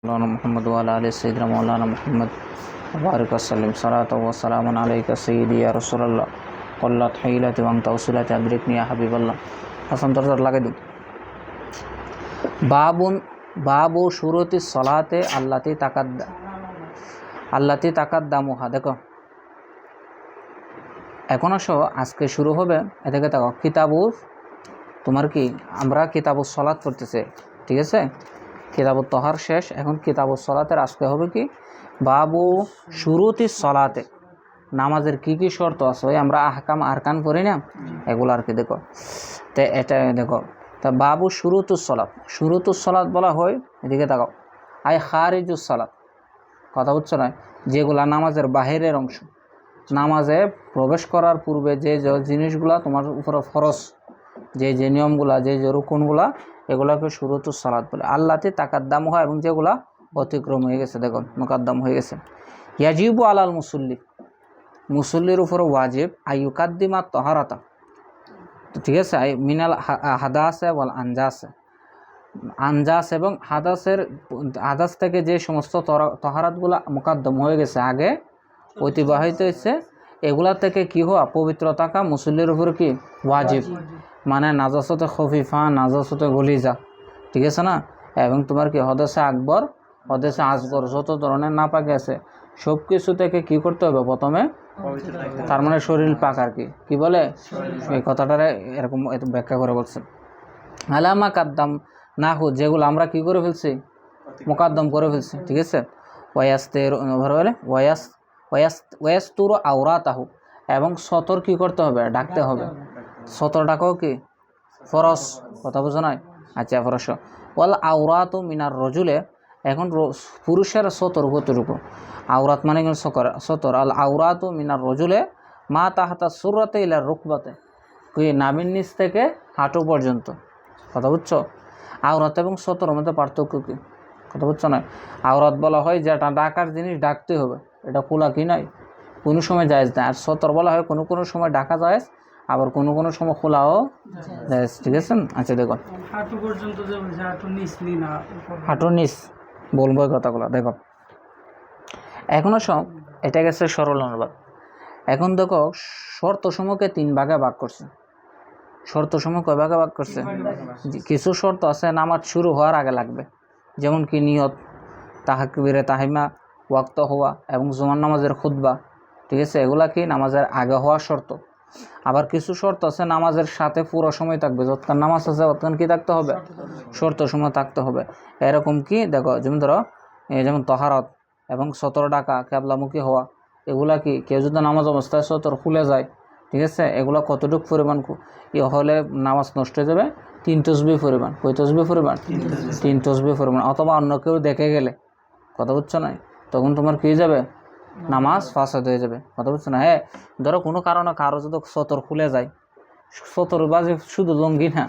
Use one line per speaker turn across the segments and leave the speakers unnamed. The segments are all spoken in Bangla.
मौलाना मोहम्मद वाला आले सैयदना मौलाना मोहम्मद बारिक वसल्लम सलातो व सलामुन अलैका सय्यदी या रसूलल्लाह क़ल्लत हिलती व अंत उसिलती अदरिकनी या हबीबल्लाह हसन दरजर लगे दूँ बाबू शुरुति सलाते আল্লাতি তাকাদ্দামুহা। দেখো এখন আসো আজকে শুরু হবে এদিকে দেখো কিতাবু তোমার কি আমরা কিতাবু সলাত করতেছে, ঠিক আছে? কিতাবু তহার শেষ, এখন কিতাবু সলাতের আজকে হবে কি বাবু শুরুতি সলাতে, নামাজের কি কি শর্ত আছে ওই আমরা আহকাম আরকান করি না এগুলো আর কি। দেখো তো এটা দেখো তা বাবু শুরুতুস সলাত বলা হয় এদিকে দেখো আই খারিজুস সলাত, কথা বুঝছো না, যেগুলা নামাজের বাহিরের অংশ, নামাজে প্রবেশ করার পূর্বে যে জিনিসগুলা তোমার উপরে ফরজ, যে নিয়মগুলা যে রুকুনগুলা এগুলাকে শুরুতুস সালাত বলে। আল্লাতে তাকাদ্দাম হয় এবং যেগুলা অতিক্রম হয়ে গেছে, দেখো মুকাদ্দাম হয়ে গেছে। ইয়াজিবু আলাল মুসল্লির উপরে ওয়াজিব আইয়ুকাদ্দিমা তহারাতা, ঠিক আছে, মিনাল হাদাসে ওয়াল আনজাস এবং হাদাস থেকে যে সমস্ত তহারাতগুলা মুকাদ্দম হয়ে গেছে আগে অতিবাহিত হয়েছে এগুলা থেকে কি হওয়া পবিত্র থাকা মুসল্লির উপরে কি ওয়াজিব, মানে নাজাসতে খফিফা নাজাসতে গলিজা, ঠিক আছে না, এবং তোমার কি হদেসে আকবর হদেসে আসগর যত ধরনের নাপাক আছে সব কিছু থেকে কি করতে হবে প্রথমে, তার মানে শরীর পাক আর কি বলে এই কথাটারে এরকম ব্যাখ্যা করে বলছেন। আলামা কাদ্দাম না হো, যেগুলো আমরা কি করে ফেলছি মোকাদ্দম করে ফেলছি, ঠিক আছে। ওয়াস্তুর আওরাতাহু, এবং সতর কি করতে হবে ডাকতে হবে, সতর ডাকাও কি ফরজ, কথা বোঝো নয়? আচ্ছা ফরজ। ওয়াল আওরাতু মিনার রজুলে, এখন পুরুষের সতর কতটুকু, আওরাত মানে কিন্তু সতর, আল আওরাতু মিনার রজুলে মা তাহাতা সুরতে ইলা রুকবাতে, কি নাভির নিচ থেকে হাঁটু পর্যন্ত, কথা বুঝছো? আওরাত এবং সতরের মধ্যে পার্থক্য কী, কথা বুঝছো না? আওরাত বলা হয় যেটা ডাকার জিনিস ডাকতে হবে, এটা খোলা কি নয় কোনো সময় জায়েজ না। আর সতর বলা হয় কোনো সময় ডাকা জায়েজ, আবার কোনো সময় খোলাও জায়েজ, ঠিক আছে। আচ্ছা দেখো
হাঁটু পর্যন্ত
হাঁটুর নিচ বলবো এই কথাগুলো। দেখো এখনও সব এটা গেছে সরল অনুবাদ। এখন দেখো শর্তসমূহকে 3 ভাগে ভাগ করছে। শর্তসমূহ কয় ভাগে ভাগ করছে? কিছু শর্ত আছে নামাজ শুরু হওয়ার আগে লাগবে, যেমন কি নিয়ত, তাকবীরে তাহিমা, ওয়াক্ত হওয়া এবং জুমার নামাজের খুতবা, ঠিক আছে, এগুলা কি নামাজের আগে হওয়ার শর্ত। আবার কিছু শর্ত আছে নামাজের সাথে পুরো সময় থাকবে, যতক্ষণ নামাজ আছে ততক্ষণ কি থাকতে হবে, শর্ত সময় থাকতে হবে। এরকম কি দেখো যেমন ধরো যেমন তহারত এবং সতর ডাকা, কেবলামুখী হওয়া, এগুলা কি কেউ যদি নামাজ অবস্থায় সতর খুলে যায়, ঠিক আছে, এগুলো কতটুকু পরিমাণ হলে নামাজ নষ্ট হয়ে যাবে 3 তসবিহ পরিমাণ। কয় তসবিহ পরিমাণ? 3 তসবিহ পরিমাণ। অথবা অন্য কেউ দেখে গেলে, কথা বুঝছো না, তখন তোমার কী যাবে নামাজ ফাসাদ হয়ে যাবে, কথা বুঝছো না। হ্যাঁ ধরো কোনো কারণে কারো যদি সতর খুলে যায়, সতর বাজে শুধু লঙ্গি না,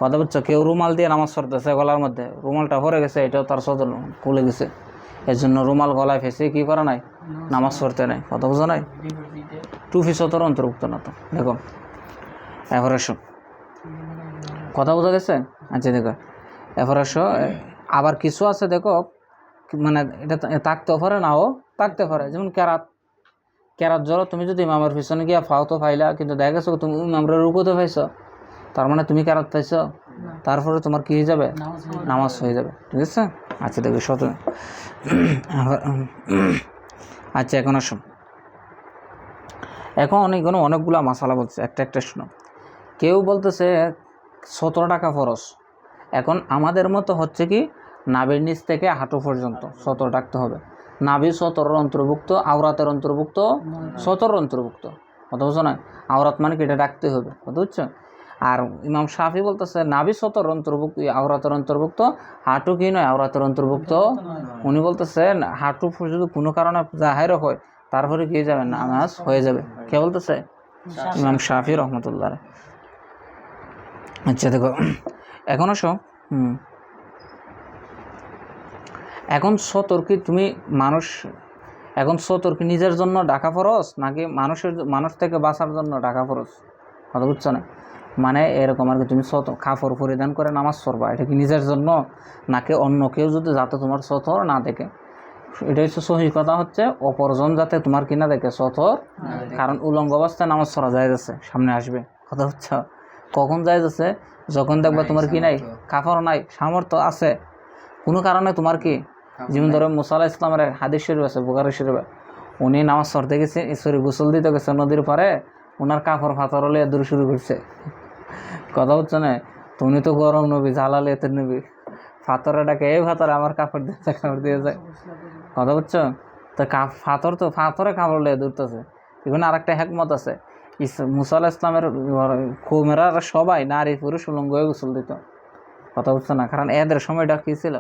কথা বুঝছো, কেউ রুমাল দিয়ে নামাজ পড়তেছে গলার মধ্যে, রুমালটা পরে গেছে, এটাও তার সতর খুলে গেছে, এর জন্য রুমাল গলায় ফেসে কী করা নাই নামাজ পড়তে নাই, কথা বুঝো নাই, টুফি সতর অন্তর্ভুক্ত না। তো দেখো এবার আসো, কথা বোঝা গেছে? আচ্ছা দেখো এবার আসো, আবার কিছু আছে দেখো মানে এটা থাকতেও পারে নাও থাকতে পারে, যেমন ক্যারাত জড়ো, তুমি যদি ইমামের পিছনে গিয়া ফাও তো ফাইলা, কিন্তু দেখা গেছো তুমি ইমামরা রুকুতে পাইছ, তার মানে তুমি ক্যারাত পাইছ, তারপরে তোমার কী হয়ে যাবে নামাজ হয়ে যাবে, ঠিক আছে। আচ্ছা দেখো আচ্ছা এখন আসো, এখন অনেকগুলো মশালা বলছে, একটা শুনো। কেউ বলতেছে 17 টাকা ফরজ, এখন আমাদের মতো হচ্ছে কি নাভির নিচ থেকে হাঁটু পর্যন্ত 17 ডাকতে হবে, নাভি 17 অন্তর্ভুক্ত, আওরাতের অন্তর্ভুক্ত, 17 অন্তর্ভুক্ত, কথা বুঝছো না, আওরাত মানে কি এটা ডাকতে হবে, কথা বুঝছো। আর ইমাম শাফি বলতেছে নাভি 17 অন্তর্ভুক্ত, আওরাতের অন্তর্ভুক্ত, হাঁটু কি নয় আওরাতের অন্তর্ভুক্ত। উনি বলতেছেন হাঁটু যদি কোনো কারণে জাহের হয় তারপরে কি যাবে নামাজ হয়ে যাবে। কে বলতেছে? ইমাম শাফি রহমতুল্লাহ। আচ্ছা দেখো এখন আসো, এখন সতর্কি তুমি এখন সতর্কি নিজের জন্য ডাকা ফরজ নাকি মানুষ থেকে বাঁচার জন্য ডাকা ফরজ, কথা বুঝছো না। মানে এরকম আর কি, তুমি কাপড় পরিধান করে নামাজ পড়বা, এটা কি নিজের জন্য নাকি অন্য কেউ যদি যাতে তোমার সতর না দেখে? এটা হচ্ছে সহি কথা, হচ্ছে অপরজন যাতে তোমার কিনা দেখে সতর, কারণ উলঙ্গ অবস্থায় নামাজ পড়া যায় যাচ্ছে, সামনে আসবে কথা হচ্ছে। কখন যায় যাচ্ছে? যখন দেখবা তোমার কি নাই, কাপড় নাই, সামর্থ্য আছে, কোনো কারণে তোমার কি, যেমন ধরো মুসা আলাইহিস সালামের হাদিস শরীফ আছে বুখারী শরীফে, উনি নামাজ পড়তে গেছে, গোসল দিতে গেছে নদীর পারে, ওনার কাপড় ফাতর হলে দূর শুরু করছে, কথা হচ্ছে না? তো উনি তো গরম নবী, জালালে এতের নবী, ফাতরে ডাকে, এই ফাতরে আমার কাপড় দিয়ে যায়, কাপড় দিয়ে যায়, কথা বুঝছো? তো ফাতরে কাপড় লিয়ে দূরতেছে। এখানে আর একটা হেকমত আছে, মুসা আলাইহিস সালামের কওমেরা সবাই নারী পুরুষ উলঙ্গ হয়ে গোসল দিত, কথা বুঝছো না? কারণ এদের সময়টা কি ছিল,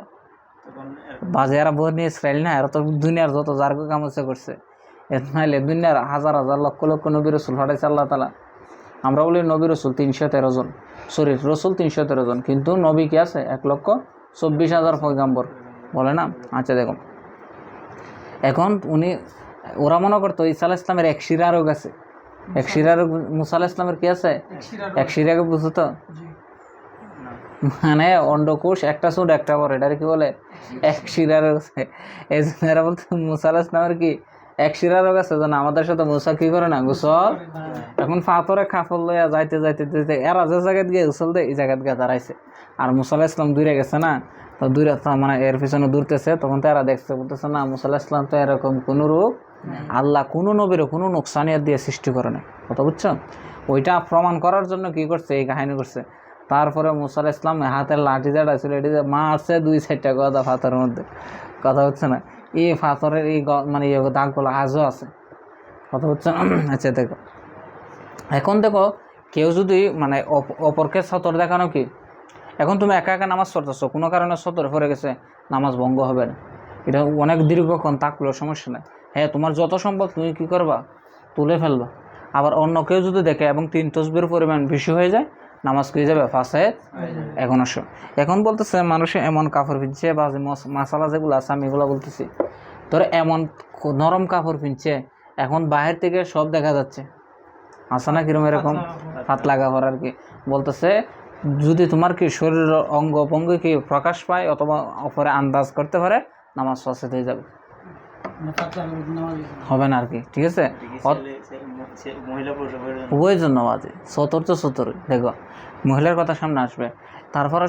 বাজে এরা বনি ইসরায়েল না, এরা তো দুনিয়ার যত জার্গ কামছে করছে, এর নাইলে দুনিয়ার হাজার হাজার লক্ষ লক্ষ নবী রসুল পাঠাইছে আল্লাহ তাআলা। আমরা বলি নবী রসুল 313 জন, সরি রসুল 313 জন, কিন্তু নবী কি আছে 1,24,000 পয়গাম্বর, বলে না? আচ্ছা দেখো, এখন ওরা মনে করতো ঈসা আলাইহিস সালামের এক শিরা রোগ আছে, এক শিরা রোগ মুসা আলাইহিস সালামের কি আছে, এক শিরাকে বুঝতো তো, মানে অন্ডকোষ একটা ছোট একটা বড়, এটার কি বলে এক শিরা রোগ আছে। এই জন্য এরা বলতো মুসা আলাইহিস সালামের কি এক শিরা রোগ আছে, যেন আমাদের সাথে মুসা কি করে না গোসল। এখন ফাতরে কাপড় লইয়া যাইতে যাইতে যাইতে এরা যে জায়গায় গিয়ে গোসল দেয় এই জায়গায় গিয়ে দাঁড়াইছে, আর মুসা আলাইহিস সালাম দূরে গেছে না, তো দূরে মানে এর পিছনে দূরতেছে, তখন তো এরা দেখছে, বলতেছে না মুসা আলাইহিস সালাম তো এরকম কোনো রোগ আল্লাহ কোনো নবীরও কোনো নোকসানিয়াত দিয়ে সৃষ্টি করে না, কথা বুঝছো? ওইটা প্রমাণ করার জন্য কি করছে, এই কাহিনী করছে। তারপরে মুসা আলাইহিস সালাম হাতের লাঠি যেটা ছিল এটি মারছে 2-4টা গদা ফাতরের মধ্যে, কথা হচ্ছে না? এই ফাতরের এই মানে দাগগুলো আজও আছে, কথা হচ্ছে না? আচ্ছা দেখো, এখন দেখো কেউ যদি মানে অপরকে সতর দেখানো কি, এখন তুমি একা একা নামাজ পড়তেছো, কোনো কারণে সতর পড়ে গেছে, নামাজ ভঙ্গ হবে না, এটা অনেক দীর্ঘক্ষণ থাকলেও সমস্যা নেই। হ্যাঁ, তোমার যত সম্ভব তুমি কী করবা, তুলে ফেলবা। আবার অন্য কেউ যদি দেখে এবং 3 তসবির পরিমাণ বেশি হয়ে যায়, নামাজ কী যাবে, ফাসায়েদ। এখন বলতেছে মানুষে এমন কাপড় পিনছে, বা মাসালা যেগুলো আছে আমি এগুলো বলতেছি, ধরো এমন নরম কাপড় পিনছে, এখন বাহির থেকে সব দেখা যাচ্ছে, আসে না কিরম এরকম পাতলা কাপড় আর কি, বলতেছে যদি তোমার কি শরীরের অঙ্গ ভঙ্গ কি প্রকাশ পায় অথবা অপরে আন্দাজ করতে পারে, নামাজ ফাসাদ হয়ে যাবে, হবে না আর কি, ঠিক আছে? উভয়ের জন্য বাজে, সতর তো সতরই। দেখো মহিলার কথা সামনে আসবে, তারপর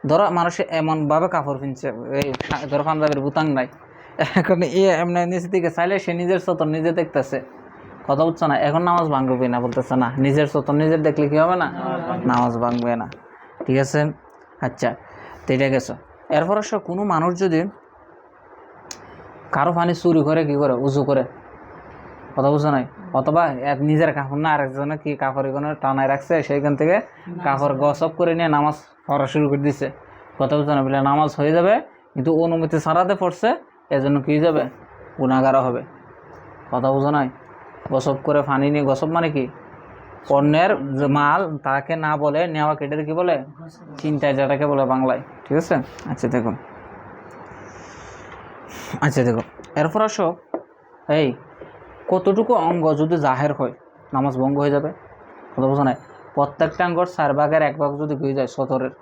ধরো মানুষে এমনভাবে কাপড় কিনছে, এই ধরো পাঞ্জাবের বুতাং নাই, এখন এমনি নিচে দিকে চাইলে সে নিজের সতর নিজে দেখতেছে, কথা বুঝছো না? এখন নামাজ ভাঙবে না, বলতেছে না নিজের সতর নিজের দেখলে কি হবে না, নামাজ ভাঙবে না, ঠিক আছে? আচ্ছা, তো এটা গেছো। এরপর কোনো মানুষ যদি কারো পানি চুরি করে, কি করে, উজু করে, কথা বুঝো নাই, অথবা নিজের কাপড় না আরেকজনে কি কাপড় এখানে টানায় রাখছে, সেইখান থেকে কাপড় গসব করে নিয়ে নামাজ পড়া শুরু করে দিচ্ছে, কথা বুঝো না, বলে নামাজ হয়ে যাবে, কিন্তু অনুমতি ছাড়াতে পড়ছে, এজন্য কি যাবে, গুনাহগার হবে, কথা বুঝো নাই? গসব করে পানি নিয়ে, গসব মানে কি, অন্যের মাল তাকে না বলে নেওয়া, কেটে কি বলে, চিন্তায় যেটাকে বলে বাংলায়, ঠিক আছে? আচ্ছা দেখো, এরপর এই কতটুকু অঙ্গ যদি জাহের হয় নামাজ ভঙ্গ হয়ে যাবে, কথা বোঝা নাই? প্রত্যেকটা অঙ্গর 4 ভাগের 1 ভাগ যদি হয়ে যায় সতরের,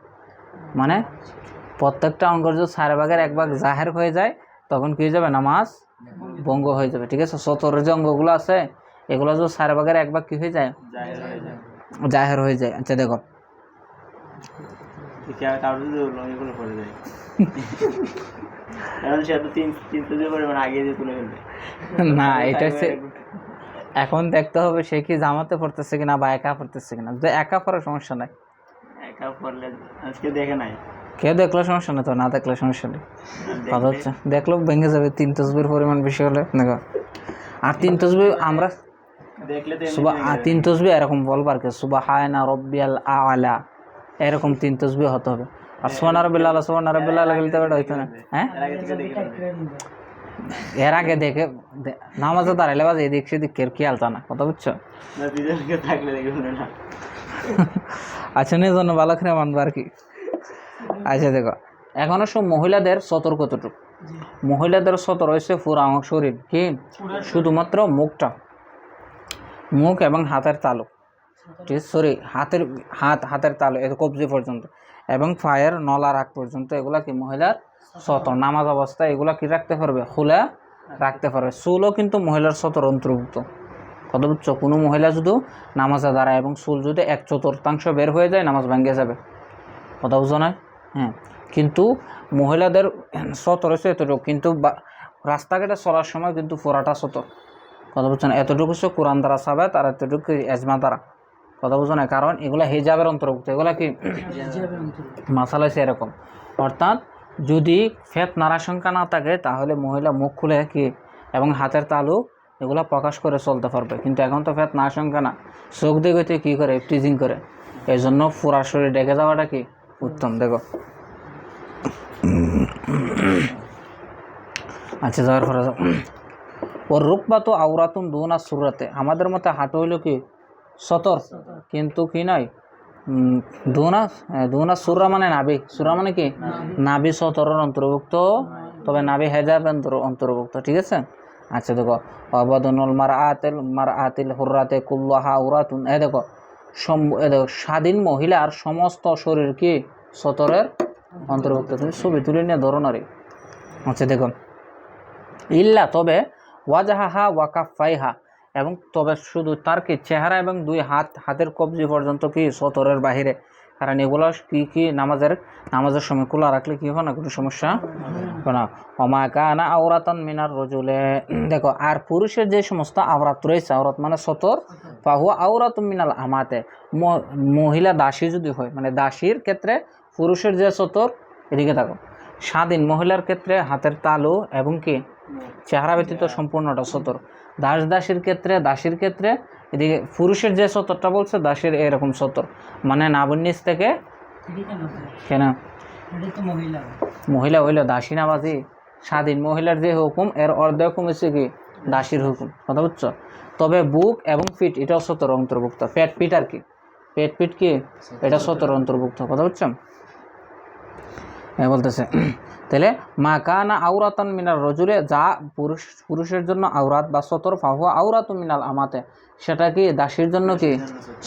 মানে প্রত্যেকটা অঙ্গর যদি 4 ভাগের 1 ভাগ জাহের হয়ে যায়, তখন কি হয়ে যাবে, নামাজ ভঙ্গ হয়ে যাবে, ঠিক আছে? সতরের যে অঙ্গগুলো আছে এগুলো যদি 4 ভাগের 1 ভাগ কি হয়ে যায়, জাহের হয়ে যায়। আচ্ছা দেখো, না এটা হচ্ছে এখন দেখতে হবে সে কি জামাতে পড়তেছে কিনা বা একা পড়তেছে কিনা, যদি একা পড়ার সমস্যা নাই, একা পড়লে আজকে দেখে নাই, কেউ দেখলে সমস্যা নেই, তো না দেখলে সমস্যা নেই, কথা হচ্ছে দেখলেও ভেঙে যাবে 3 তসবির পরিমাণ বেশি হলে, দেখো। আর 3 তসবি আমরা দেখলে 3 তসবি এরকম বলবার কি, সুবহানা রাব্বিয়াল আ'লা, এরকম 3 তসবি হতে হবে। আর সুবহানা রাব্বিল আ'লা, সুবহানা রাব্বিল আ'লা বলতে পারো হইতো না, হ্যাঁ? এর আগে দেখে নামাজে দাঁড়াইলে বাজে এদিক সেদিক খেয়াল তা না, কথা বুঝছো? আচ্ছা, নিয়ে জন্য ভালো করে মানবো আর কি। আচ্ছা দেখো, এখন সব মহিলাদের সতর কতটুকু, মহিলাদের সতর হয়েছে পুরা শরীর, কি শুধুমাত্র মুখটা, মুখ এবং হাতের তালু, ঠিক আছে, সরি হাতের তালু এত কবজি পর্যন্ত এবং পায়ের নলার আগ পর্যন্ত এগুলা কি মহিলার সতর। নামাজ অবস্থায় এগুলা কি রাখতে পারবে, খোলা রাখতে পারবে। চুলও কিন্তু মহিলার সতর অন্তর্ভুক্ত। কথা বুঝছো? কোনো মহিলা যদি নামাজে দাঁড়ায় এবং চুল যদি 1/4 বের হয়ে যায় নামাজ ভেঙে যাবে। কথা বুঝো না? হ্যাঁ, কিন্তু মহিলাদের সতর হচ্ছে এতটুকু, কিন্তু রাস্তাঘাটে চলার সময় কিন্তু পুরাটা সতর। কথা বুঝছো না? এতটুকু হচ্ছে কোরআন দ্বারা সাবেত আর এতটুকু এজমা দ্বারা। কথা বুঝো না? কারণ এগুলা হিজাবের অন্তর্ভুক্ত। এগুলা কি মাসালা হচ্ছে এরকম। অর্থাৎ যদি ফিতনার আশঙ্কা না থাকে তাহলে মহিলা মুখ খুলে কি এবং হাতের তালু এগুলা প্রকাশ করে চলতে পারবে। কিন্তু এখন তো ফিতনার আশঙ্কা না, চোখ দেখে কী করে, টিজিং করে। এই জন্য পুরা শরীর ডেকে যাওয়াটা কি উত্তম। দেখো আচ্ছা, যাওয়ার পরে ওর রূপবা তো আওরাতুন দুনা সুরাতে, আমাদের মতে হাঁটু হইল কি সতর, কিন্তু কি নয় দুনা সুরা মানে নাভি, সুরা মানে কি নাভি সতরের অন্তর্ভুক্ত, তবে নাভি হেজাব অন্তর্ভুক্ত। ঠিক আছে। আচ্ছা দেখো অবাদনুল মারআতিল হুররাতে কুল্লাহা আওরাতুন, দেখো স্বাধীন মহিলার সমস্ত শরীর কি সতরের অন্তর্ভুক্ত। তুমি ছবি তুলে নিয়ে ধরো নারী। আচ্ছা দেখো ইল্লা তবে ওয়াজাহা ওয়াকাফাইহা, এবং তবে শুধু তার কি চেহারা এবং দুই হাতের কবজি পর্যন্ত কি সতরের বাহিরে। কারণ এগুলো কি নামাজের সময় খোলা রাখলে কি হবে না, কোনো সমস্যা হবে না। ওমা কানা আওরাতান মিনার রজুলে, দেখো আর পুরুষের যে সমস্ত আওরাত রয়েছে, আওরাত মানে সতর, ফাহু আওরাতুম মিনাল আমাতে, মহিলা দাসী যদি হয়, মানে দাসীর ক্ষেত্রে পুরুষের যে সতর, এদিকে থাকো। স্বাধীন মহিলার ক্ষেত্রে হাতের তালু এবং কি চেহারা ব্যতীত সম্পূর্ণটা সতর। দাসীর ক্ষেত্রে এদিকে পুরুষের যে সতরটা বলছে দাসীর এরকম সতর, মানে নাভির থেকে কেন মহিলা হইল দাসী না বাজি। স্বাধীন মহিলার যে হুকুম এর অর্ধেক হুকুম হচ্ছে কি দাসীর হুকুম। কথা বুঝছো? তবে বুক এবং পিঠ এটাও সতর অন্তর্ভুক্ত। পিঠ আর কি পিঠ কি এটা সতর অন্তর্ভুক্ত। কথা বুঝছো? বলতেছে তাহলে মা কানা আওরাতান মিনাল রজুলে, যা পুরুষের জন্য আওরাত বা সতর, ফাহুয়া আওরাতুম মিনাল আমাতে, সেটা কি দাসীর জন্য কি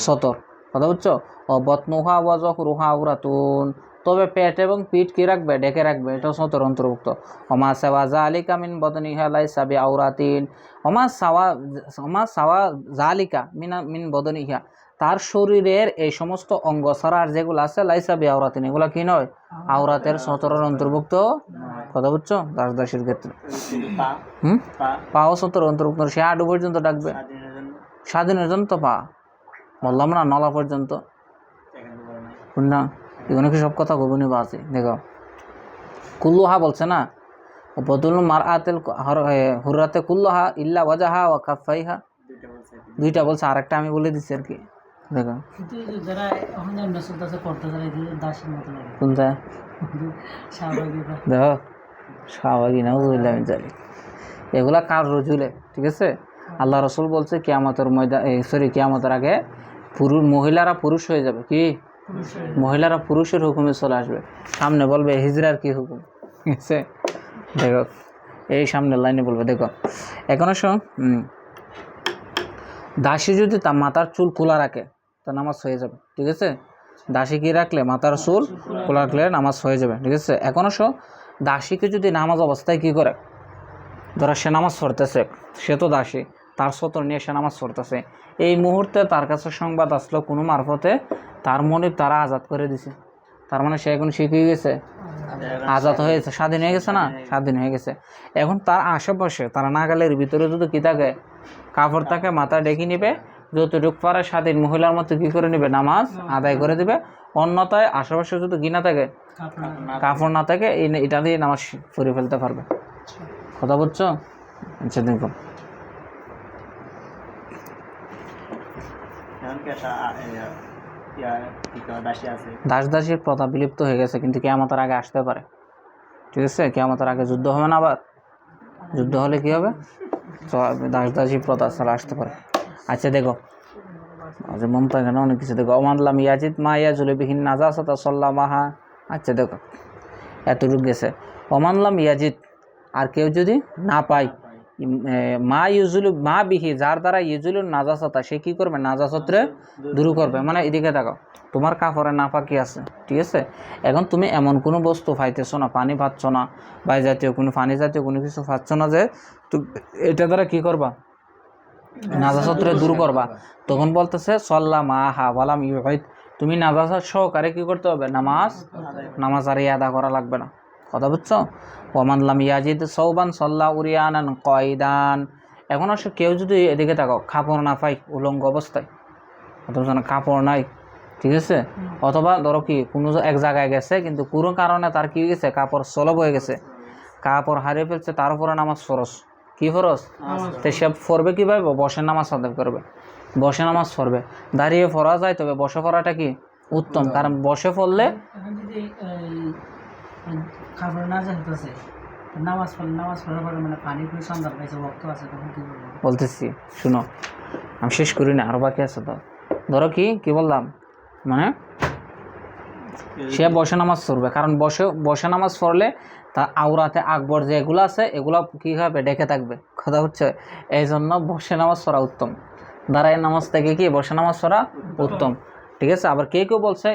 সতর। কথা বুঝছো? ও বতনুহা ওয়া যহরুহা আওরাতুন, তবে পেট এবং পিঠ কি রাখবে, ডেকে রাখবে, এটা সতর অন্তর্ভুক্ত। ওমা সাওয়া যালিকা মিন বদনিহা লাইসা বিআওরাতিন, ওমা সাওয়া যালিকা মিন বদনিহা, তার শরীরের এই সমস্ত অঙ্গ ছাড়া আর যেগুলো আছে লাইসা বিআওরাতিন, এগুলা কি নয় আওরাতের সতরের অন্তর্ভুক্ত। কথা বুঝছো? দাসীর ক্ষেত্রে পাও সতর অন্তর্ভুক্ত। সে আডু পর্যন্ত ডাকবে, স্বাধীনের জন্য তো পা বললাম না, নলা পর্যন্ত না। এগুলো কি সব কথা গোপনীয় আছে? দেখো কুল্লুহা বলছে না, বদুল মারআতিল হুররাতে কুল্লুহা ইল্লা ওয়াজাহা ওয়া কাফাইহা, দুইটা বলছে, আরেকটা আমি বলে দিচ্ছি আর কি। দেখো কোনটা দেখো স্বাভাবিক না বুঝলাম জানি, এগুলা কার রজুলে। ঠিক আছে। আল্লাহ রসুল বলছে কিয়ামতের কিয়ামতের আগে মহিলারা পুরুষ হয়ে যাবে। কি মহিলারা পুরুষের হুকুমে চলে আসবে। সামনে বলবে হিজরার কি হুকুম। ঠিক আছে। দেখো এই সামনের লাইনে বলবে। দেখো এখন দাসী যদি তার মাথার চুল খোলা রাখে তা নামাজ হয়ে যাবে। ঠিক আছে। দাসী কি রাখলে মাথার চুল খোলা রাখলে নামাজ হয়ে যাবে। ঠিক আছে। এখন দাসীকে যদি নামাজ অবস্থায় কি করে, ধরো সে নামাজ পড়তেছে, সে তো দাসী, তার সতর নিয়ে সে নামাজ পড়তেছে, এই মুহূর্তে তার কাছে সংবাদ আসলো কোনো মারফতে তার মনে তারা আজাদ করে দিছে, তার মানে সে এখন শিখে গেছে, আজাদ হয়েছে, স্বাধীন হয়ে গেছে না, স্বাধীন হয়ে গেছে। এখন তার আশেপাশে তারা নাগালের ভিতরে যদি কি থাকে, কাপড় থাকে, মাথা ডেকে নিবে, যতটুক পারে স্বাধীন মহিলার মতো কি করে নিবে, নামাজ আদায় করে দিবে। অন্যথায় আশেপাশে যদি কি না থাকে, কাপড় না থাকে, এটা দিয়ে নামাজ পড়ে ফেলতে পারবে। কথা বুঝছো? আচ্ছা দেখো দাসীর প্রথা বিলুপ্ত হয়ে গেছে, কিন্তু কিয়ামতের আগে আসতে পারে। ঠিক আছে। কিয়ামতের আগে যুদ্ধ হবে না, আবার যুদ্ধ হলে কি হবে, দাসী প্রথা ছাড়া আসতে পারে। আচ্ছা দেখো মন তো এখানে অনেক কিছু। দেখো অমানলাম ইয়াজিদ মা ইয়াজুলবিহীন নাজাসাতা সাল্লামাহা। আচ্ছা দেখো এতটুকু গেছে। অমানলাম ইয়াজিদ, আর কেউ যদি না পায় মা ইউজুলু মা বিহি, যার দ্বারা ইউজুলু নাজাসাতা, সে কি করবে? নাজাসতরে দূর করবে। মানে এদিকে দেখো, তোমার কাপড়ে নাপাকি আছে, ঠিক আছে, এখন তুমি এমন কোনো বস্তু পাইতেছো না, পানি পাচ্ছ না, বা জাতীয় কোনো পানি জাতীয় কোনো কিছু পাচ্ছ না, যে এটা দ্বারা কি করবা? নাজাসতরে দূর করবা। তখন বলতেছে সল্লা মা হা ওয়ালাম ইউহিদ, তুমি নাজাসাত সহকারে কি করতে হবে? নামাজ আর আদা করা লাগবে না। কথা বুঝছো? ওমান লাম ইয়াজিদ সৌবান সল্লা উরিয়ানান কয়দান। এখন আসলে কেউ যদি এদিকে তাকাও, কাপড় না পাই, উলঙ্গ অবস্থায়, অথবা কাপড় নাই, ঠিক আছে, অথবা ধরো কি কোনো এক জায়গায় গেছে, কিন্তু কোনো কারণে তার কি গেছে? কাপড় সলভ হয়ে গেছে, কাপড় হারিয়ে ফেলছে, তার উপরে নামাজ ফরজ। কি ফরজ? তো সে পড়বে কীভাবে? বসে নামাজ আদায় করবে, বসে নামাজ পড়বে। দাঁড়িয়ে পড়া যায়, তবে বসে পড়াটা কি উত্তম, কারণ বসে পড়লে বলতেছি শুনো, আমি শেষ করি না, আরো বাকি আছে। তো ধরো কি বললাম, মানে সে বসে নামাজ পড়বে, কারণ বসে নামাজ পড়লে তার আওরাতে আকবর যেগুলো আছে এগুলো কি হবে? ডেকে থাকবে। কথা হচ্ছে, এই জন্য বসে নামাজ পড়া উত্তম, দাঁড়ায় নামাজ থেকে কি বসে নামাজ পড়া উত্তম, ঠিক আছে। আবার কেউ বলছে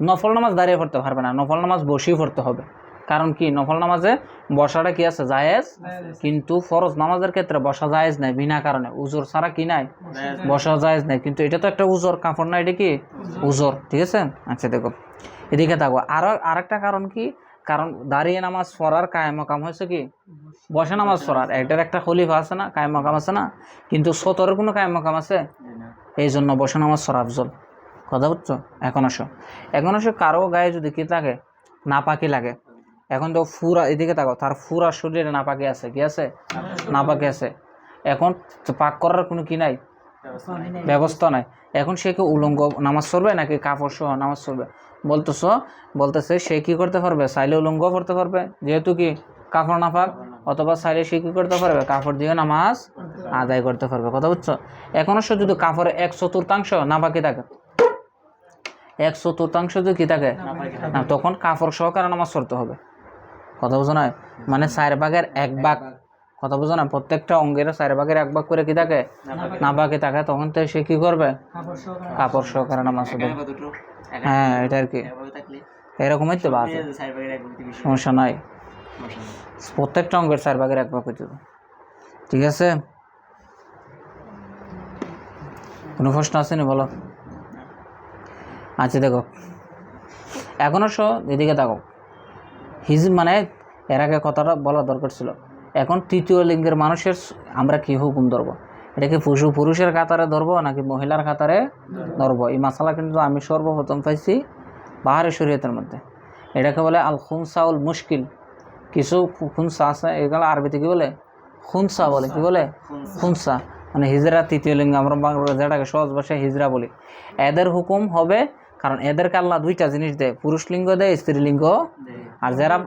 নফল নামাজ দাঁড়িয়ে পড়তে পারবে না, নফল নামাজ বসেই পড়তে হবে। কারণ কি? নফল নামাজে বসাটা কি আছে? জায়েজ, কিন্তু ফরজ নামাজের ক্ষেত্রে বসা জায়েজ নাই, বিনা কারণে উজর ছাড়া কি নাই? বসা জায়েজ নাই। কিন্তু এটা তো একটা উজর, কাপড় না, এটা কি উজর, ঠিক আছে। আচ্ছা দেখো, এদিকে থাকবো। আরেকটা কারণ কি? কারণ দাঁড়িয়ে নামাজ পড়ার কায়েম মাকাম হয়েছে কি বসে নামাজ পড়ার, এটার একটা খলিফা আছে না, কায়েম মাকাম আছে না, কিন্তু সতরের কোনো কায়েম মাকাম আছে? এই জন্য বসে নামাজ পড়া আফজল। কথা বুঝছো? এখন আসো কারো গায়ে যদি কি থাকে? নাপাকি লাগে। এখন তো ফুরা, এদিকে থাকো, তার ফুরা শরীরে নাপাকি আছে, কি আছে? নাপাকি আছে। এখন পাক করার কোনো কি নাই, ব্যবস্থা নাই। এখন সে কি উলঙ্গ নামাজ পড়বে নাকি কাপড় সহ নামাজ পড়বে? বলতেছে সে কি করতে পারবে? চাইলে উলঙ্গ পড়তে পারবে, যেহেতু কি কাপড় নাপাক, অথবা চাইলে সে কি করতে পারবে? কাপড় দিয়ে নামাজ আদায় করতে পারবে। কথা বুঝছো? এখন সে যদি কাপড়ের 1/4 নাপাকি থাকে, 1/4 যদি কি থাকে না, তখন কাপড় সহকারে নামাজ পড়তে হবে। কথা বুঝো না? মানে 4 ভাগের 1 ভাগ, কথা বুঝো না? প্রত্যেকটা অঙ্গের 4 ভাগের 1 ভাগ করে কি থাকে? নাপাকি থাকে। তখন তো সে কি করবে? কাপড় সহকারে নামাজ পড়বে। হ্যাঁ, এটা আর কি এরকমই তো বাদ, সমস্যা নাই। প্রত্যেকটা অঙ্গের 4 ভাগের 1 ভাগ হইতে, ঠিক আছে। কোনো প্রশ্ন আছে নি? বলো। আচ্ছা দেখো, এখন এদিকে দেখো, মানে এর আগে কথাটা বলা দরকার ছিল। এখন তৃতীয় লিঙ্গের মানুষের আমরা কি হুকুম ধরবো? এটাকে পুরুষের কাতারে ধরবো নাকি মহিলার কাতারে ধরবো? এই মাসালা কিন্তু আমি সর্বপ্রথম পাইছি বাহারে শরীয়তের মধ্যে। এটাকে বলে আল খুনসাউল মুশকিল। কিছু খুনসা আছে, এগুলো আরবিতে কি বলে? খুনসা বলে। কি বলে? খুনসা, মানে হিজরা তৃতীয় লিঙ্গ, আমরা যেটাকে সহজ ভাষায় হিজরা বলি। এদের হুকুম হবে, কারণ এদেরকে আল্লাহ 2টা জিনিস দেয়, পুরুষ লিঙ্গ দেয়, স্ত্রী লিঙ্গ। আর যারা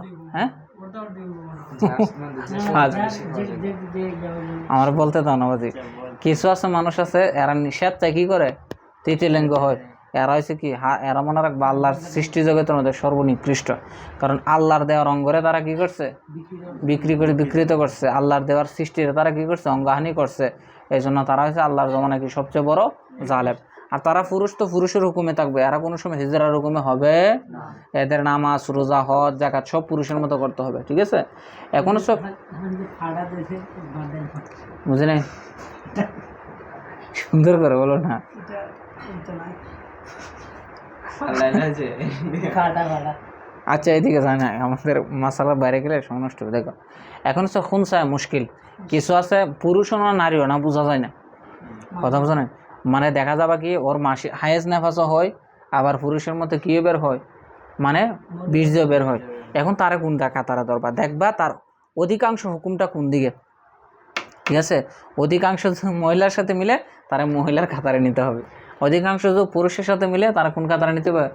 আমার বলতে দাও না বাজি, কিছু আছে মানুষ আছে এরা নিষেধ চাই কি করে? তৃতীয় লিঙ্গ হয়। এরা হয়েছে কি, এরা মনে রাখবে আল্লাহর সৃষ্টি জগতের মধ্যে সর্বনিকৃষ্ট, কারণ আল্লাহর দেওয়ার অঙ্গরে তারা কি করছে? বিকৃত করছে। আল্লাহর দেওয়ার সৃষ্টিতে তারা কি করছে? অঙ্গহানি করছে। এই জন্য তারা হচ্ছে আল্লাহর জমানা কি সবচেয়ে বড় জালেম। আর তারা পুরুষ তো পুরুষের হুকুমে থাকবে, এরা কোনো সময় হিজরার হুকুমে হবে। এদের নামাজ, রোজা, হজ, যাকাত সব পুরুষের মতো করতে হবে, ঠিক আছে। এখন সব বুঝি নাই, সুন্দর করে বলো না। আচ্ছা এদিকে যায় না, আমাদের মাসালার বাইরে গেলে সমস্ত। দেখো এখন খুনসা মুশকিল, কিছু আছে পুরুষও না নারীও না, বোঝা যায় না। কথা বোঝা নাই, মানে দেখা যাবে কি ওর মাসে হায়েজ নেফাসও হয়, আবার পুরুষের মধ্যে কি বের হয়, মানে বীর্য বের হয়। এখন তারা কোনটা কাতারে ধরবা? দেখবা তার অধিকাংশ হুকুমটা কোন দিকে, ঠিক আছে। অধিকাংশ মহিলার সাথে মিলে তারা মহিলার কাতারে নিতে হবে, অধিকাংশ যদি পুরুষের সাথে মিলে তারা কোন কাতারে নিতে হবে?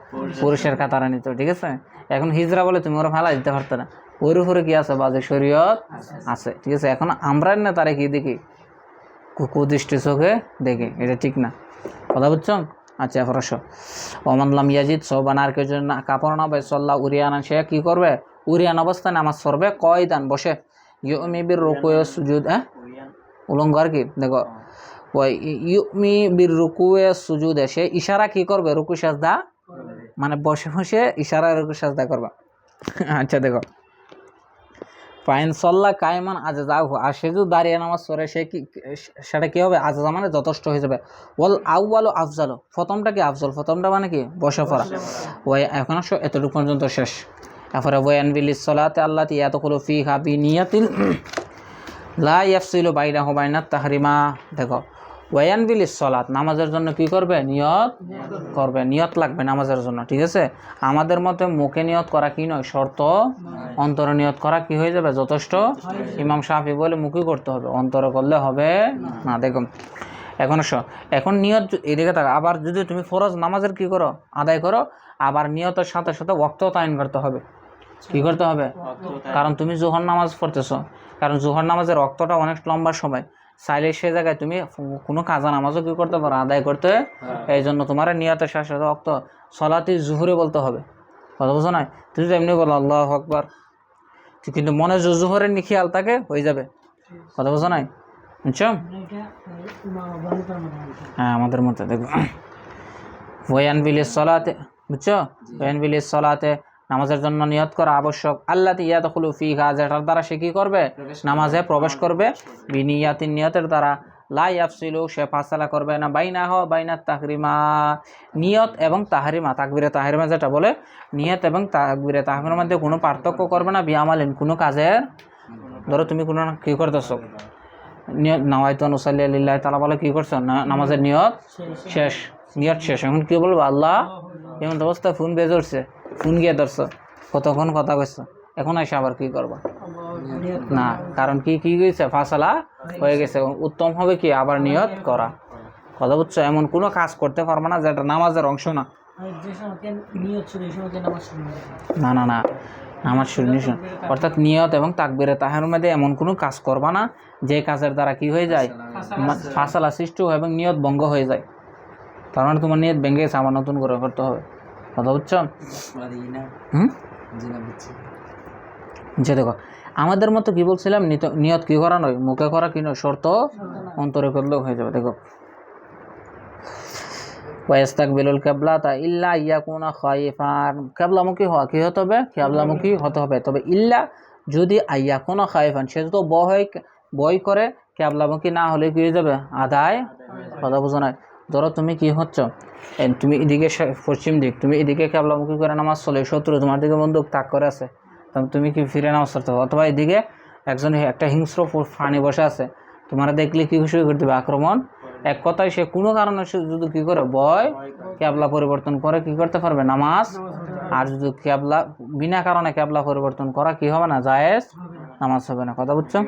পুরুষের কাতারে নিতে হবে, ঠিক আছে। এখন হিজরা বলে তুমি ওরা ফালা দিতে পারতো না, ওর উপরে কি আছে? বাজে শরীয়ত আছে, ঠিক আছে। এখন আমরা না তারা কি দেখি? কুদৃষ্টি চোখে দেখি, এটা ঠিক না। কথা বুঝছো? আচ্ছা ফরস ওমানলাম ইয়াজিদ সোবান, আর কেউ যদি কাপড় না পায় সল্লাহ উরিয়ানা, সে কি করবে? উরিয়ান অবস্থায় নামাজ পড়বে, কয়দান বসে, ইউমিবির রুকু সুজুদ, উলঙ্গ আর কি। দেখো ওই ইউমি বির রুকুয়ে সুজুদে, সে ইশারা কি করবে? রুকু সাজদা, মানে বসে বসে ইশারা রুকু সাজদা করবা। আচ্ছা দেখো, ফাইন সল্লা কায়মান আজাজাহু, আর সে যদি দাঁড়িয়ে নামাজ পড়ে সে কি, সেটা কি হবে? আজাজা মানে যথেষ্ট হয়ে যাবে। ওয়াল আউয়ালু আফজালু, প্রথমটা কি আফজল, প্রথমটা মানে কি বসে পড়া। ওই এখন এতটুকু পর্যন্ত শেষ। এরপরে ওয়ান বিলিস সলাতে আল্লাতি ইয়াদখুলু ফিহা বিনিয়াতিল লা ইয়াফসিলু বাইনাহু বাইনাত তাহরিমা। দেখো ওয়ান বিলিস সলাত, নামাজের জন্য কি করবে? নিয়ত করবে, নিয়ত লাগবে নামাজের জন্য, ঠিক আছে। আমাদের মতে মুখে নিয়ত করা কি নয়, শর্ত, অন্তরে নিয়ত করা কি হয়ে যাবে? যথেষ্ট। ইমাম শাফি বলে মুখে করতে হবে, অন্তরে করলে হবে না। দেখো এখন নিয়ত এদিকে থাকা, আবার যদি তুমি ফরজ নামাজের কি করো? আদায় করো, আবার নিয়তের সাথে সাথে ওয়াক্ত তাইন করতে হবে। কি করতে হবে? কারণ তুমি জোহর নামাজ পড়তেছো, কারণ জোহর নামাজের ওয়াক্তটা অনেক লম্বা সময়, চাইলে সে জায়গায় তুমি কোনো কাজা নামাজও কি করতে পারো? আদায় করতে। এই জন্য তোমার নিয়তের সাথে সাথে ওয়াক্ত সলাতি জুহুরে বলতে হবে, কথা বুঝো না? তুমি তো এমনি বলো আল্লাহু আকবার, কিন্তু মনে জুহুরের খেয়াল থাকে, হয়ে যাবে, কথা বুঝো নাই? বুঝছো? হ্যাঁ আমাদের মতে। দেখো ওয়ান বিলিস সলাতে, বুঝছো? ওয়ান বিলিস সলাতে, নামাজের জন্য নিয়ত করা আবশ্যক। আল্লাতি ইয়াদখুলু ফিহা, যেটার দ্বারা সে কি করবে? নামাজে প্রবেশ করবে। বিনিয়াতিন, নিয়তের দ্বারা। লা ইয়াফসিলু, সে ফাসালা করবে না। বাইনাহু বাইনাত তাহরিমা, নিয়ত এবং তাহরিমা, তাকবীরে তাহরিমা যেটা বলে, নিয়ত এবং তাকবীরে তাহরিমার মধ্যে কোনো পার্থক্য করবে না। বিআমালিন, কোনো কাজের, ধরো তুমি কোনো কি করতেছো, নিয়ত নাওয়াইতু আন উসাল্লি লিল্লাহি তাআলা বলে, কি করছো? নামাজের নিয়ত শেষ, নিয়ত শেষ। এখন কি বলবো? আল্লাহ, এমন অবস্থা ফোন বেজে উঠছে, ফোন গিয়ে ধরছো, কতক্ষণ কথা কইছো, এখন এসে আবার কি করবা? না, কারণ কি কি গেছে? ফাসালা হয়ে গেছে। উত্তম হবে কি? আবার নিয়ত করা, কথা বুঝছো? এমন কোনো কাজ করতে পারবে না যেটা নামাজের অংশ না। না না না, নামাজ শুরু নিশন, অর্থাৎ নিয়ত এবং তাকবীরে তাহরিমার মধ্যে এমন কোনো কাজ করবা না যে কাজের দ্বারা কি হয়ে যায়? ফাসালা সৃষ্টি হয় এবং নিয়ত ভঙ্গ হয়ে যায়। তার মানে তোমার নিয়ত ভেঙে গেছে, আবার নতুন করে করতে হবে, কথা বুঝছো? যে দেখো আমাদের মতো কি বলছিলাম, নিয়ত কি করা নয়, মুখে করা কি নয়, শর্ত অন্তরে করলেও হয়ে যাবে। দেখো ওয়াস্তাকবিলুল কিবলাতা ইল্লা ইয়াকুনা খায়িফান, কিবলামুখী হওয়া কি হতে হবে? কিবলামুখী হতে হবে। তবে ইল্লা, যদি ইয়াকুনা খায়িফান, সে যদি ভয় করে, কিবলামুখী না হলে কি হয়ে যাবে? আদায়, কথা বুঝো না? ধরো তুমি কি হচ্ছ, তুমি এদিকে পশ্চিম দিক, তুমি এদিকে কিবলামুখী করে নামাজ চলে, শত্রু তোমার দিকে বন্দুক তাক করে আছে, তুমি কি ফিরে নামাজ পড়তে হবে। অথবা এদিকে একজন একটা হিংস্র প্রাণী বসে আছে, তোমারা দেখলে কি শুরু করে দেবে? আক্রমণ। এক কথায় সে কোনো কারণে যদি কি করে? ভয়, কিবলা পরিবর্তন করে কি করতে পারবে? নামাজ। আর যদি কিবলা বিনা কারণে কিবলা পরিবর্তন করা কি হবে না? জায়েজ, নামাজ হবে না, কথা বুঝছো?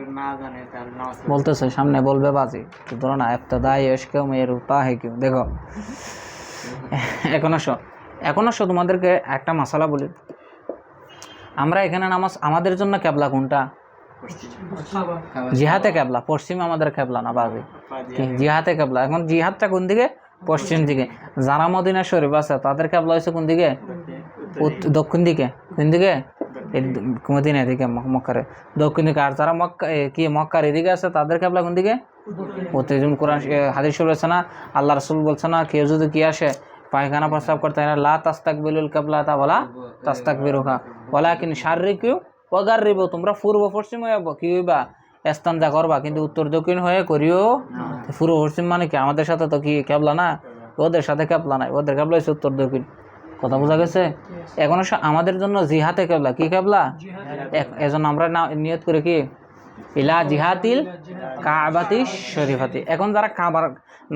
বলতেছে সামনে বলবে বাজি, ধরো না ইবতিদাই ইশকেও মেয়ের উতা হে কেউ। দেখো এখন আসো তোমাদেরকে একটা মাসালা বলি। আমরা এখানে নামাজ, আমাদের জন্য কিবলা কোনটা? জিহাতে কিবলা, পশ্চিম আমাদের কিবলা না বাজি, জিহাতে কিবলা। এখন জিহাদটা কোন দিকে? পশ্চিম দিকে। যারা মদিনা শরীফ আছে তাদের কিবলা হয়েছে কোন দিকে? দক্ষিণ দিকে। কোন দিকে? মদিনা দিকে, মক্কার দক্ষিণ দিকে। আর যারা মক্কার এদিকে আছে তাদের কিবলা কোন দিকে? উত্তর। কোরআন হাদিস শরীফ আছে না, আল্লাহ রাসূল বলছে না, কেউ যদি কি আসে পায়খানা প্রস্রাব করতে হয় না, লা তাস্তাকবিলুল কিবলাতা ওয়ালা তাস্তাকবিরুহা ওয়ালাকিন শাররিকু ওয়াগাররিবু, তোমরা পূর্ব পশ্চিম হয়ে কি হইবা? ইস্তেনজা করবা, কিন্তু উত্তর দক্ষিণ হয়ে করিও। পূর্ব পশ্চিম মানে কি? আমাদের সাথে তো কি কিবলা না, ওদের সাথে কিবলা নাই, ওদের কিবলা হচ্ছে উত্তর দক্ষিণ, কথা বোঝা গেছে? এখন আমাদের জন্য জিহাতে কিবলা, কি কিবলা? এজন্য আমরা নিয়ত করে কি? ইলা জিহাতিল কাবাতি শরীফাতি। এখন যারা কাবার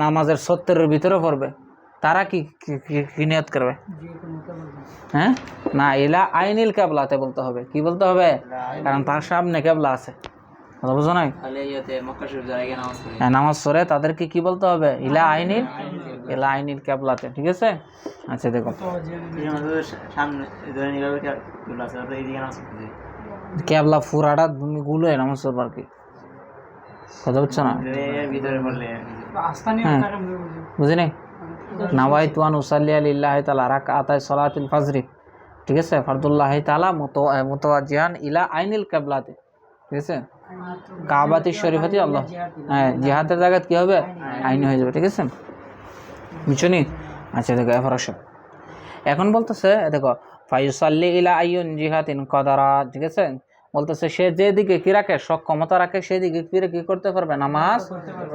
নামাজের সত্তরের ভিতরে পড়বে তারা কি নিয়ত করবে? হ্যাঁ না, ইলা আইনিল কিবলাতে বলতে হবে। কি বলতে হবে? কারণ তার সামনে কিবলা আছে, কথা বুঝো না? নামাজ পড়ে তাদেরকে কি বলতে হবে? ইলা আইনিল কিবলাতে, ঠিক আছে? আচ্ছা দেখো কিবলা ফুরাটা তুমি গুলোয় নামাজ পড়বার কি, কথা বুঝছো না? বুঝি নাই? নাওয়াইতু আন উসাল্লি লিল্লাহি তাআলা রাকাতাই সালাতুল ফজরি, ঠিক আছে? ফরদুল্লাহি তাআলা মুতাওয়াজ্জিহান ইলা আইনিল কিবলাতে, ঠিক আছে? কাবাতি শরীফাতি আল্লাহ, হ্যাঁ জিহাদের জায়গা কি হবে, আইন হয়ে যাবে, ঠিক আছে, বুঝছো নি? আচ্ছা দেখো এরপর আসো, এখন বলতেছে দেখো ফায়ুসাল্লি ইলা আইয়ুন জিহাতিন কদারা, ঠিক আছে, বলতেছে সে যেদিকে কি রাখে, সক্ষমতা রাখে, সেদিকে ফিরে কি করতে পারবে, নামাজ,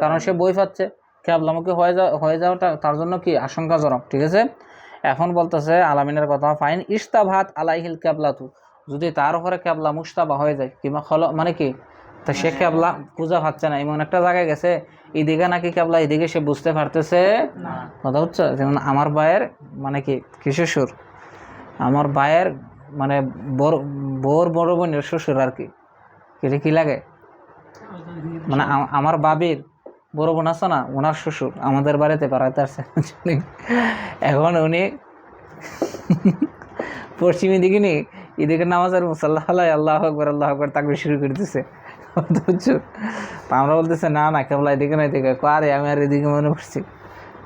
কারণ সে বই পাচ্ছে, কেবলামুখী হয়ে যাওয়াটা তার জন্য কি আশঙ্কাজনক, ঠিক আছে। এখন বলতেছে আলামিনের কথা, ফাইন ইস্তাভাত আলাইহিল কেবলাতু, যদি তার উপরে কেবলা মুস্তাবা হয়ে যায় কিংবা মানে কি, তা সে কেবলা খুঁজে পাচ্ছে না, এমন একটা জায়গায় গেছে এদিকে নাকি কেবলা, এদিকে সে বুঝতে পারতেছে কথা হচ্ছে, যেমন আমার ভাইয়ের মানে কি শ্বশুর, আমার ভাইয়ের মানে বড় বোনের শ্বশুর আর কি, কি লাগে মানে আমার বাবির বড় বোন আছে না, ওনার শ্বশুর আমাদের বাড়িতে বেড়াতে আসছে, এখন উনি পশ্চিমী দিকে নি এদিকে নামাজের মুসাল্লাহ আল্লাহ আকবর আল্লাহ আকবর তাকবীর শুরু করে দিতেছে, বুঝছো, তা আমরা বলতেছে না না কেবল এদিকে না এদিকে, আরে আমি আর এদিকে মনে করছি,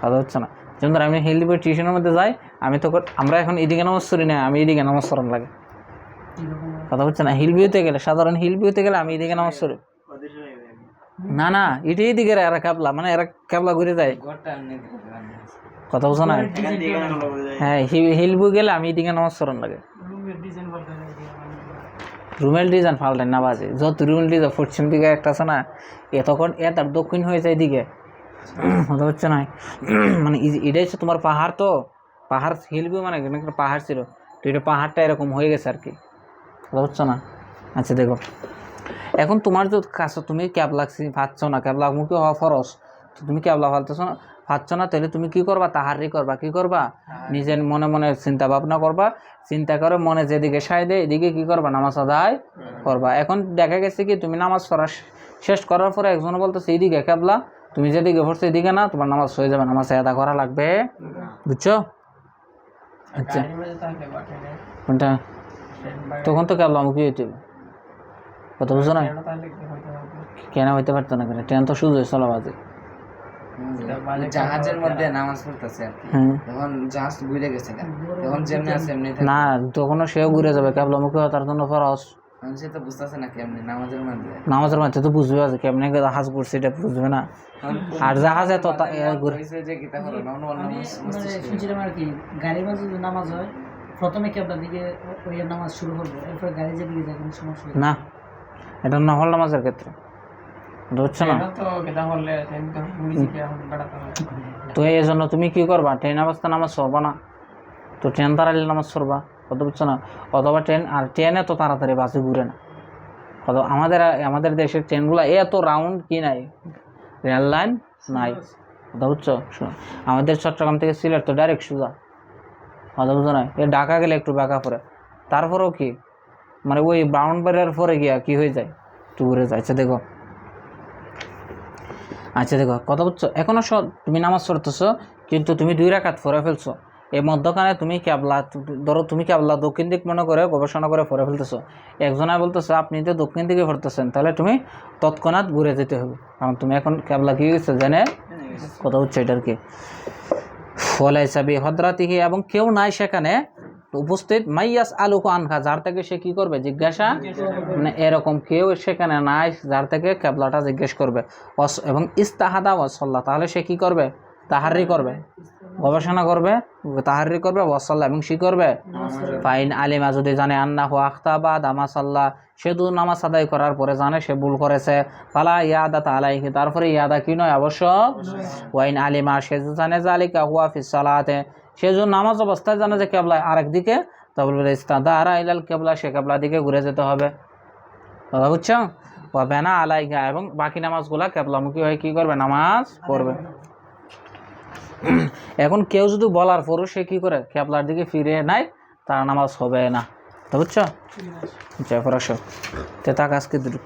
কথা হচ্ছে না। যেমন ধর আমি হিলদি বই টিউশনের মধ্যে যাই, আমি তো আমরা এখন এদিকে নামাজ পড়ি না, আমি এদিকে নামাজ পড়ান লাগে, কথা হচ্ছে না। হিল ভিউতে গেলে, সাধারণ হিল ভিউতে গেলে আমি এদিকে নামাজ পড়ি, না না এটাই দিকে এরা কেবলা, মানে এরা কেবলা ঘুরে যায়, কথা বলছো না, হ্যাঁ হিল ভিউ গেলে আমি এদিকে নামাজ পড়ান লাগে, রুমেল ডিজাইন পাল্টাই না বাজে, যত রুমেল ডিজাইন পশ্চিম দিকে একটা আছে না, তখন তার দক্ষিণ হয়ে যায় এদিকে, কথা হচ্ছে না, মানে এটাই হচ্ছে তোমার পাহাড়, তো পাহাড় হিল ভিউ মানে একটা পাহাড় ছিল, তো এটা পাহাড়টা এরকম হয়ে গেছে আর কি, কথা হচ্ছে না। আচ্ছা দেখো এখন তোমার যে কাছে তুমি ক্যাবলা পাচ্ছ না, ক্যাবলামুখী হওয়া ফরজ, তো তুমি ক্যাবলা পাচ্ছ না, তাহলে তুমি কি করবা, তাহারি করবা, কি করবা, নিজের মনে মনে চিন্তা ভাবনা করবা, চিন্তা করে মনে যেদিকে সায় দেয় এদিকে কি করবা, নামাজ আদায় করবা। এখন দেখা গেছে কি তুমি নামাজ পড়া শেষ করার পরে একজন বলতেছে এইদিকে ক্যাবলা, তুমি যেদিকে পড়ছো এদিকে না, তোমার নামাজ হয়ে যাবে, নামাজ আদা করা লাগবে, বুঝছো? আচ্ছা কোনটা, তখন তো ক্যাবলামুখী হইতে হবে, কত বুঝো না, কেন হইতে পারতো না, কেন ট্রেন তো শুধু চলা বাজে,
জাহাজের মধ্যে নামাজ পড়তেছে তখন জাহাজ ঘুরে গেছে তখন যেমনি আছে এমনি
না, তখনও সেও ঘুরে যাবে, ক্যাবলামুখী তার জন্য ফরজ,
সে তো বুঝতেছে না কেমনি
নামাজের মধ্যে তো বুঝবে আছে কেমনি জাহাজ ঘুরছে, এটা বুঝবে না, আর জাহাজ এত
শুনছিলাম আর কি, গাড়ির মাঝে যদি নামাজ হয় প্রথমে কেবলা দিকে ওই নামাজ শুরু করবো, এরপর গাড়ি যেদিকে যায় কোনো সমস্যা
না, এটা নফল নামাজের ক্ষেত্রে বুঝছো না, তো এই জন্য তুমি কি করবা, ট্রেন অবস্থা নামাজ পড়বা না, তো ট্রেন তাড়ালে নামাজ পড়বা, কত বুঝছো না, অথবা ট্রেন, আর ট্রেনে তো তাড়াতাড়ি বাসে ঘুরে না, কত আমাদের দেশের ট্রেনগুলো এত রাউন্ড কি নাই, রেল লাইন নাই, কথা বুঝছো, আমাদের চট্টগ্রাম থেকে সিলেট তো ডাইরেক্ট সোজা, কথা বুঝছো না, এ ঢাকা গেলে একটু বাঁকা পড়ে, তারপরেও কি মানে ওই ব্রাউন বারের পরে গিয়া কি হয়ে যায়, একটু ঘুরে যায়। আচ্ছা দেখো কথা বুঝছো, এখনও তুমি নামাজ পড়তেছো কিন্তু তুমি 2 রাকাত পড়ে ফেলছো, এই মধ্যখানে তুমি ক্যাবলা, ধরো তুমি ক্যাবলা দক্ষিণ দিক মনে করে গবেষণা করে পড়ে ফেলতেছো, একজনে বলতেছে আপনি তো দক্ষিণ দিকে পড়তেছেন, তাহলে তুমি তৎক্ষণাৎ ঘুরে যেতে হবে, কারণ তুমি এখন ক্যাবলা কি গেছে জেনে, কথা হচ্ছে এটার কি ফলে হিসাবে হদরাতিহি, এবং কেউ নাই সেখানে উপস্থিত, মাইয়াস আলুকু আনখা, যার থেকে সে কি করবে, জিজ্ঞাসা, মানে এরকম কেউ সেখানে নাই যার থেকে ক্যাবলাটা জিজ্ঞেস করবে, এবং ইস্তাহাদা ওয়াসাল্লাহ, তাহলে সে কি করবে, তাহারি করবে, গবেষণা করবে, তাহারি করবে, ওয়াসাল্লাহ, এবং সে করবে, ফাইন আলিমা, যদি জানে আন্নাহু আখতাবা দামাসাল্লাহ, সে দু নামাজ আদায় করার পরে জানে সে ভুল করেছে, ফালা ইয়াদা তালাইহি, তারপরে ইয়াদা কি নয় আবশ্যক, ওয়াইন আলিমা, সে জানে জালিকা হুয়া ফিস সালাতে, সে যদি নামাজ অবস্থায় জানে যে কেবলা আরেক দিকে, তাহলে ইস্তাদারা ইলাল কেবলা, সে কেবলা দিকে ঘুরে যেতে হবে, কথা বুঝছো, ওয়া বানা আলাইহা, এবং বাকি নামাজগুলা কেবলামুখী হয়ে কি করবে, নামাজ পড়বে। এখন কেউ যদি বলার পরও সে কি করে, কেবলার দিকে ফিরে নাই, তার নামাজ হবে না, বুঝছো, জয় ফরাস, তে তাক আজকে দুটো